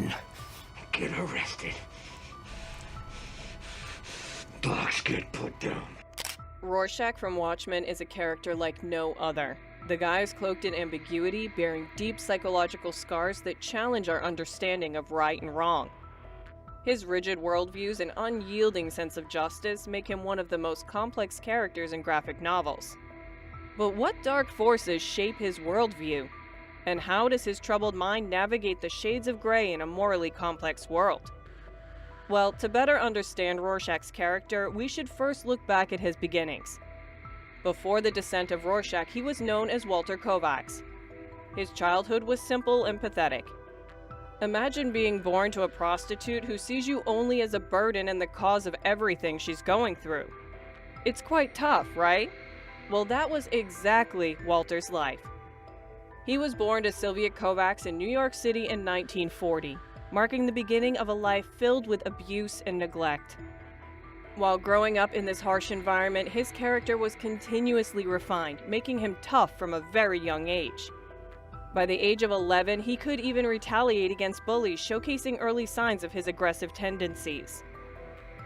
men get arrested. Dogs get put down. Rorschach from Watchmen is a character like no other. The guy is cloaked in ambiguity, bearing deep psychological scars that challenge our understanding of right and wrong. His rigid worldviews and unyielding sense of justice make him one of the most complex characters in graphic novels. But what dark forces shape his worldview? And how does his troubled mind navigate the shades of gray in a morally complex world? Well, to better understand Rorschach's character, we should first look back at his beginnings. Before the descent of Rorschach, he was known as Walter Kovacs. His childhood was simple and pathetic. Imagine being born to a prostitute who sees you only as a burden and the cause of everything she's going through. It's quite tough, right? Well, that was exactly Walter's life. He was born to Sylvia Kovacs in New York City in 1940, marking the beginning of a life filled with abuse and neglect. While growing up in this harsh environment, his character was continuously refined, making him tough from a very young age. By the age of 11, he could even retaliate against bullies, showcasing early signs of his aggressive tendencies.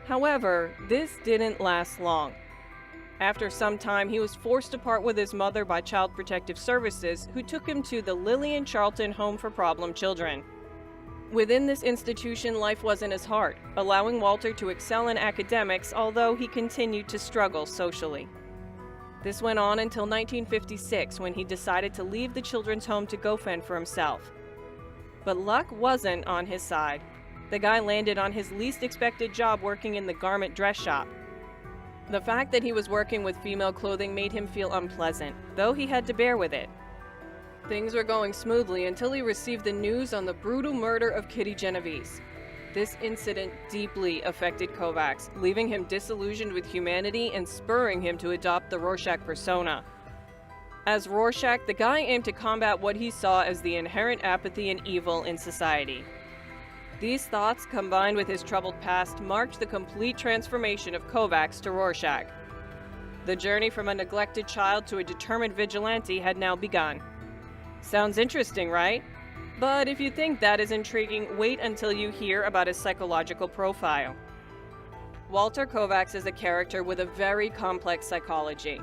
However, this didn't last long. After some time, he was forced apart with his mother by Child Protective Services, who took him to the Lillian Charlton Home for Problem Children. Within this institution, life wasn't as hard, allowing Walter to excel in academics, although he continued to struggle socially. This went on until 1956, when he decided to leave the children's home to go fend for himself. But luck wasn't on his side. The guy landed on his least expected job working in the garment dress shop. The fact that he was working with female clothing made him feel unpleasant, though he had to bear with it. Things were going smoothly until he received the news on the brutal murder of Kitty Genovese. This incident deeply affected Kovacs, leaving him disillusioned with humanity and spurring him to adopt the Rorschach persona. As Rorschach, the guy aimed to combat what he saw as the inherent apathy and evil in society. These thoughts, combined with his troubled past, marked the complete transformation of Kovacs to Rorschach. The journey from a neglected child to a determined vigilante had now begun. Sounds interesting, right? But if you think that is intriguing, wait until you hear about his psychological profile. Walter Kovacs is a character with a very complex psychology.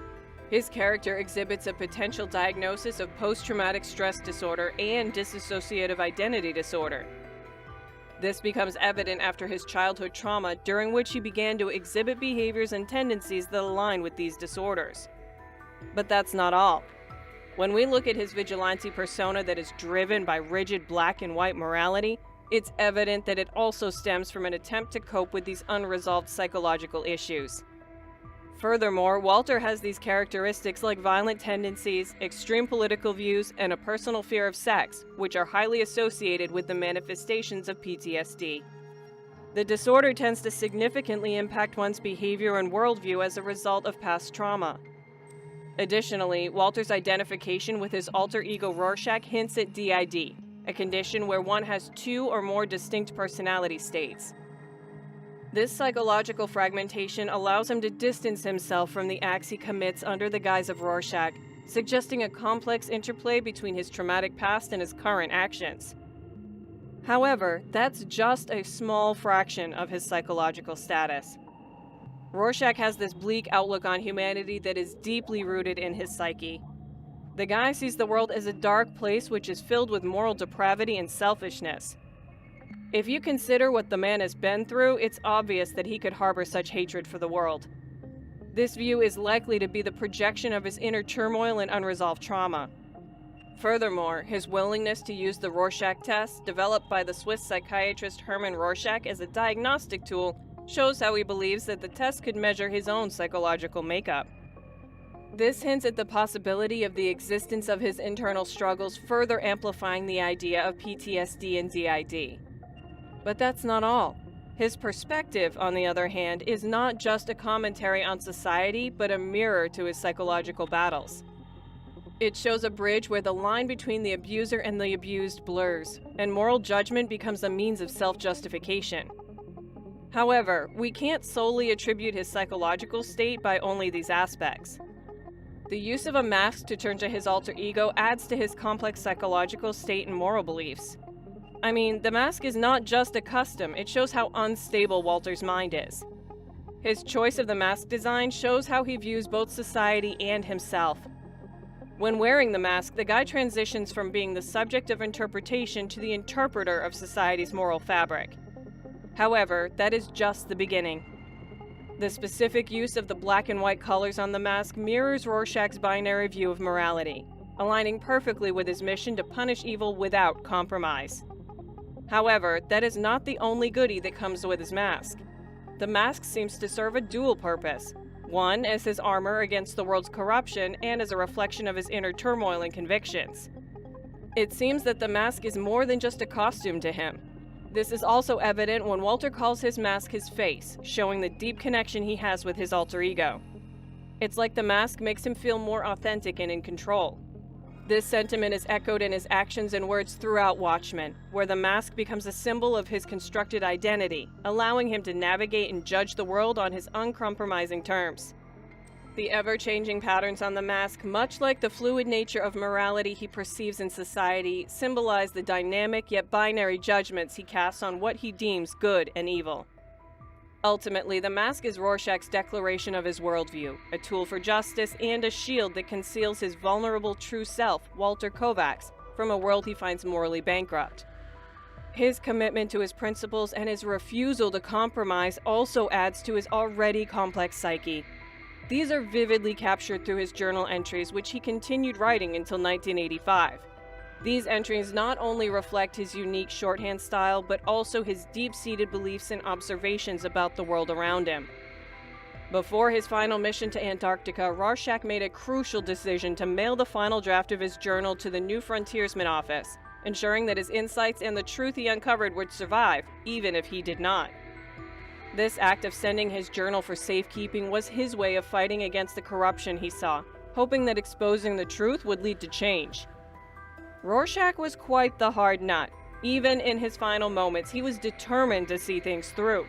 His character exhibits a potential diagnosis of post-traumatic stress disorder and dissociative identity disorder. This becomes evident after his childhood trauma, during which he began to exhibit behaviors and tendencies that align with these disorders. But that's not all. When we look at his vigilante persona that is driven by rigid black and white morality, it's evident that it also stems from an attempt to cope with these unresolved psychological issues. Furthermore, Walter has these characteristics like violent tendencies, extreme political views, and a personal fear of sex, which are highly associated with the manifestations of PTSD. The disorder tends to significantly impact one's behavior and worldview as a result of past trauma. Additionally, Walter's identification with his alter ego Rorschach hints at DID, a condition where one has two or more distinct personality states. This psychological fragmentation allows him to distance himself from the acts he commits under the guise of Rorschach, suggesting a complex interplay between his traumatic past and his current actions. However, that's just a small fraction of his psychological status. Rorschach has this bleak outlook on humanity that is deeply rooted in his psyche. The guy sees the world as a dark place which is filled with moral depravity and selfishness. If you consider what the man has been through, it's obvious that he could harbor such hatred for the world. This view is likely to be the projection of his inner turmoil and unresolved trauma. Furthermore, his willingness to use the Rorschach test, developed by the Swiss psychiatrist Hermann Rorschach as a diagnostic tool, shows how he believes that the test could measure his own psychological makeup. This hints at the possibility of the existence of his internal struggles, further amplifying the idea of PTSD and DID. But that's not all. His perspective, on the other hand, is not just a commentary on society, but a mirror to his psychological battles. It shows a bridge where the line between the abuser and the abused blurs, and moral judgment becomes a means of self-justification. However, we can't solely attribute his psychological state by only these aspects. The use of a mask to turn to his alter ego adds to his complex psychological state and moral beliefs. I mean, the mask is not just a custom, it shows how unstable Walter's mind is. His choice of the mask design shows how he views both society and himself. When wearing the mask, the guy transitions from being the subject of interpretation to the interpreter of society's moral fabric. However, that is just the beginning. The specific use of the black and white colors on the mask mirrors Rorschach's binary view of morality, aligning perfectly with his mission to punish evil without compromise. However, that is not the only goodie that comes with his mask. The mask seems to serve a dual purpose. One, as his armor against the world's corruption and as a reflection of his inner turmoil and convictions. It seems that the mask is more than just a costume to him. This is also evident when Walter calls his mask his face, showing the deep connection he has with his alter ego. It's like the mask makes him feel more authentic and in control. This sentiment is echoed in his actions and words throughout Watchmen, where the mask becomes a symbol of his constructed identity, allowing him to navigate and judge the world on his uncompromising terms. The ever-changing patterns on the mask, much like the fluid nature of morality he perceives in society, symbolize the dynamic yet binary judgments he casts on what he deems good and evil. Ultimately, the mask is Rorschach's declaration of his worldview, a tool for justice and a shield that conceals his vulnerable true self, Walter Kovacs, from a world he finds morally bankrupt. His commitment to his principles and his refusal to compromise also adds to his already complex psyche. These are vividly captured through his journal entries, which he continued writing until 1985. These entries not only reflect his unique shorthand style, but also his deep-seated beliefs and observations about the world around him. Before his final mission to Antarctica, Rorschach made a crucial decision to mail the final draft of his journal to the New Frontiersman office, ensuring that his insights and the truth he uncovered would survive, even if he did not. This act of sending his journal for safekeeping was his way of fighting against the corruption he saw, hoping that exposing the truth would lead to change. Rorschach was quite the hard nut. Even in his final moments, he was determined to see things through.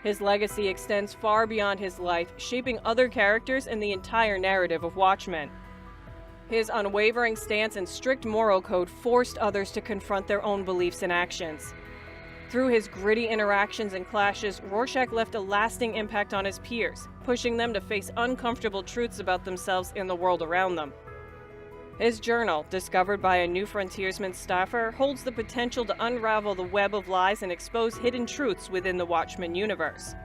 His legacy extends far beyond his life, shaping other characters and the entire narrative of Watchmen. His unwavering stance and strict moral code forced others to confront their own beliefs and actions. Through his gritty interactions and clashes, Rorschach left a lasting impact on his peers, pushing them to face uncomfortable truths about themselves and the world around them. His journal, discovered by a New Frontiersman staffer, holds the potential to unravel the web of lies and expose hidden truths within the Watchmen universe.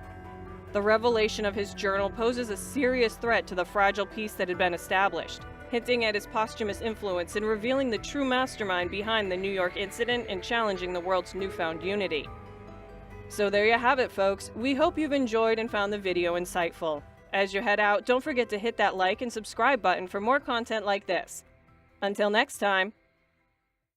The revelation of his journal poses a serious threat to the fragile peace that had been established, hinting at his posthumous influence in revealing the true mastermind behind the New York incident and challenging the world's newfound unity. So there you have it, folks. We hope you've enjoyed and found the video insightful. As you head out, don't forget to hit that like and subscribe button for more content like this. Until next time.